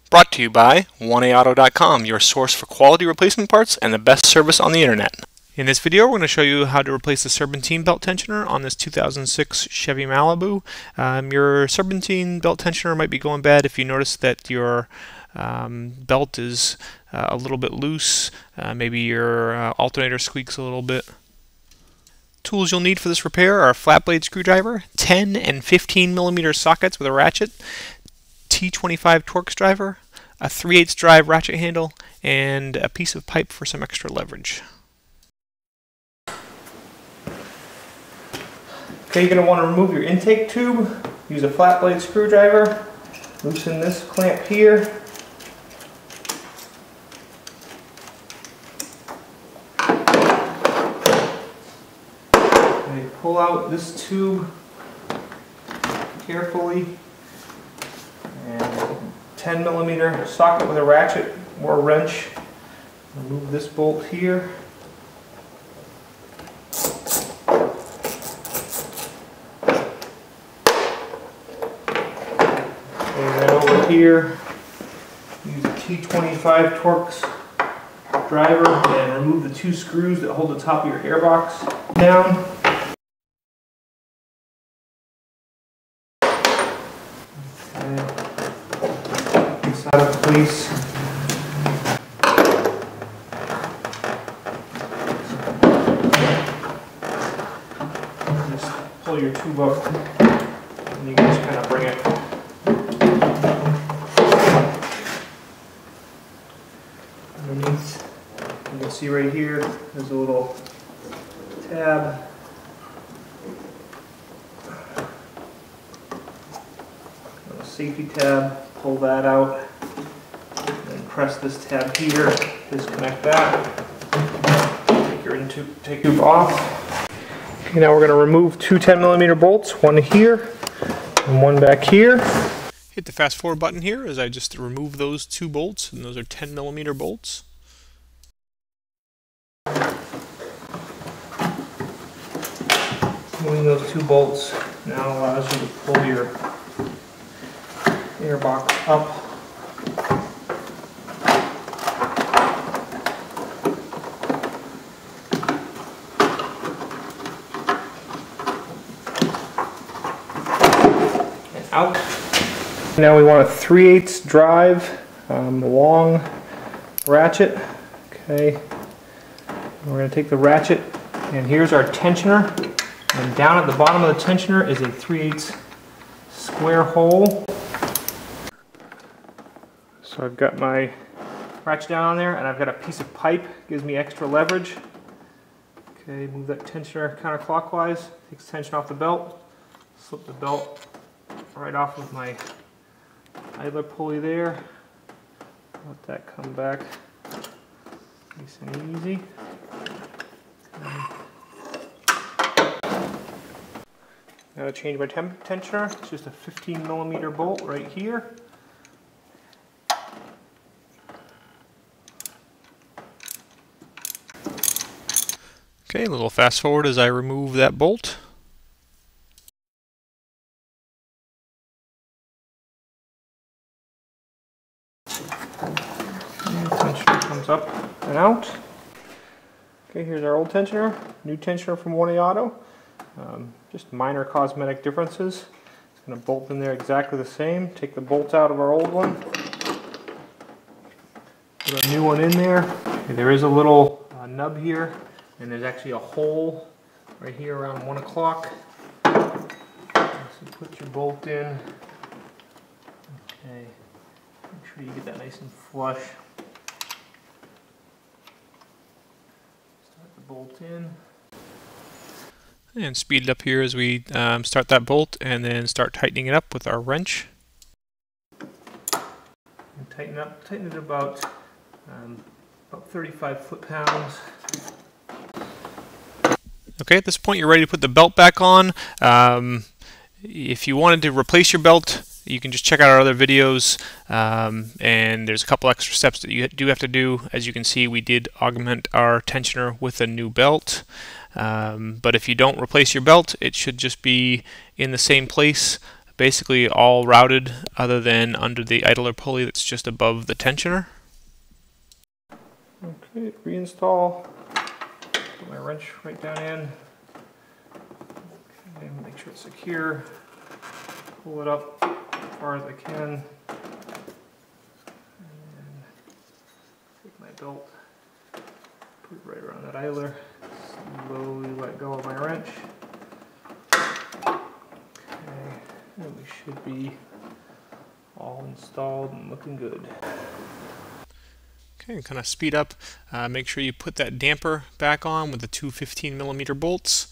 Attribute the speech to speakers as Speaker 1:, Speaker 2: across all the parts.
Speaker 1: Brought to you by 1AAuto.com, your source for quality replacement parts and the best service on the internet. In this video, we're going to show you how to replace the Serpentine belt tensioner on this 2006 Chevy Malibu. Your Serpentine belt tensioner might be going bad if you notice that your belt is a little bit loose. Maybe your alternator squeaks a little bit. Tools you'll need for this repair are a flat blade screwdriver, 10 and 15 millimeter sockets with a ratchet, T25 Torx driver, a 3/8 drive ratchet handle, and a piece of pipe for some extra leverage. Okay, you're going to want to remove your intake tube. Use a flat blade screwdriver. Loosen this clamp here. And pull out this tube carefully. And 10 millimeter socket with a ratchet or a wrench. Remove this bolt here. And then over here, use a T25 Torx driver and remove the two screws that hold the top of your airbox down. Out of place. Just pull your tube up and you can just kind of bring it underneath. You can see right here there's a little tab. A little safety tab. Pull that out. Press this tab here, disconnect that, take your intake tube off. Okay, now we're going to remove two 10 millimeter bolts, one here and one back here. Hit the fast forward button here as I just remove those two bolts, and those are 10 millimeter bolts. Moving those two bolts now allows you to pull your airbox up. Out. Now we want a 3/8 drive, long ratchet. Okay, we're going to take the ratchet, and here's our tensioner. And down at the bottom of the tensioner is a 3/8 square hole. So I've got my ratchet down on there, and I've got a piece of pipe. Gives me extra leverage. Okay, move that tensioner counterclockwise. Takes tension off the belt. Slip the belt right off of my idler pulley there. Let that come back nice and easy. Now to change my tensioner, it's just a 15 millimeter bolt right here. Okay, a little fast forward as I remove that bolt. Tensioner comes up and out. Okay, here's our old tensioner, new tensioner from 1AAuto. Just minor cosmetic differences. It's going to bolt in there exactly the same. Take the bolt out of our old one. Put a new one in there. Okay, there is a little nub here, and there's actually a hole right here around 1 o'clock. So put your bolt in. Okay, make sure you get that nice and flush. Start the bolt in. And speed it up here as we start that bolt, and then start tightening it up with our wrench. And tighten it about 35 foot-pounds. Okay, at this point you're ready to put the belt back on. If you wanted to replace your belt, you can just check out our other videos, and there's a couple extra steps that you do have to do. As you can see, we did augment our tensioner with a new belt. But if you don't replace your belt, it should just be in the same place basically all routed other than under the idler pulley that's just above the tensioner. Okay, reinstall. Put my wrench right down in. Okay, make sure it's secure. Pull it up as far as I can. And take my belt, put it right around that idler. Slowly let go of my wrench. Okay, and we should be all installed and looking good. Okay, kind of speed up. Make sure you put that damper back on with the two 15mm bolts.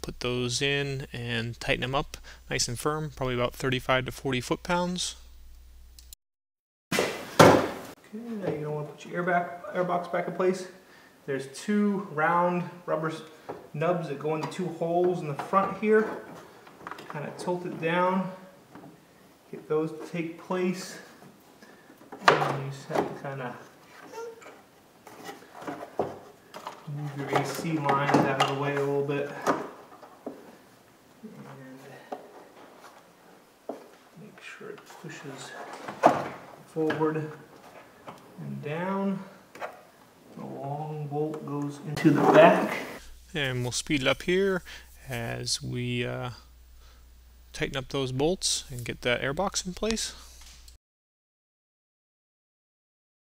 Speaker 1: Put those in and tighten them up nice and firm, probably about 35 to 40 foot-pounds. Okay, now you don't want to put your airbox back in place. There's two round rubber nubs that go into two holes in the front here. Kind of tilt it down, get those to take place, and you just have to kind of move your AC lines out of the way a little bit. And make sure it pushes forward and down. The long bolt goes into the back. And we'll speed it up here as we tighten up those bolts and get that airbox in place.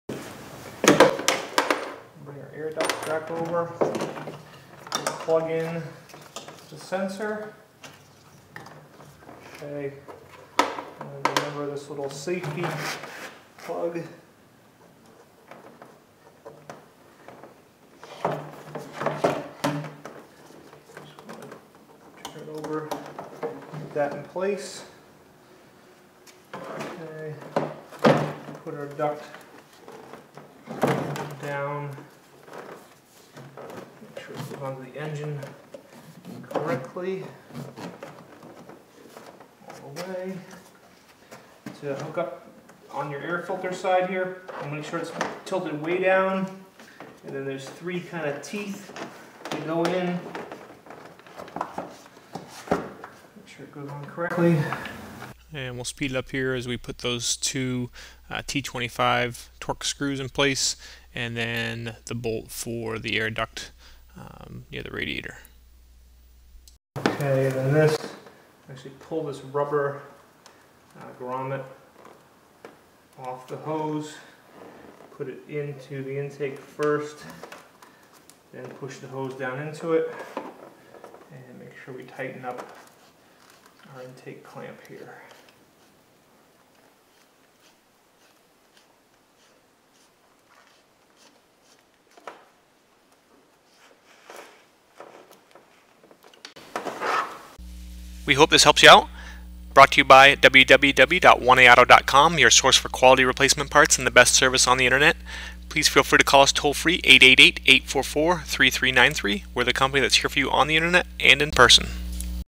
Speaker 1: Bring our air duct back over. Plug in the sensor. Okay. And remember this little safety plug. That in place. Okay. Put our duct down. Make sure it goes onto the engine correctly. All the way. To hook up on your air filter side here, and make sure it's tilted way down. And then there's three kind of teeth that go in. Sure it goes on correctly. And we'll speed it up here as we put those two T25 torx screws in place, and then the bolt for the air duct near the radiator. Okay, then this, actually pull this rubber grommet off the hose, put it into the intake first, then push the hose down into it, and make sure we tighten up our intake clamp here. We hope this helps you out. Brought to you by www.oneauto.com, your source for quality replacement parts and the best service on the internet. Please feel free to call us toll-free 888-844-3393. We're the company that's here for you on the internet and in person.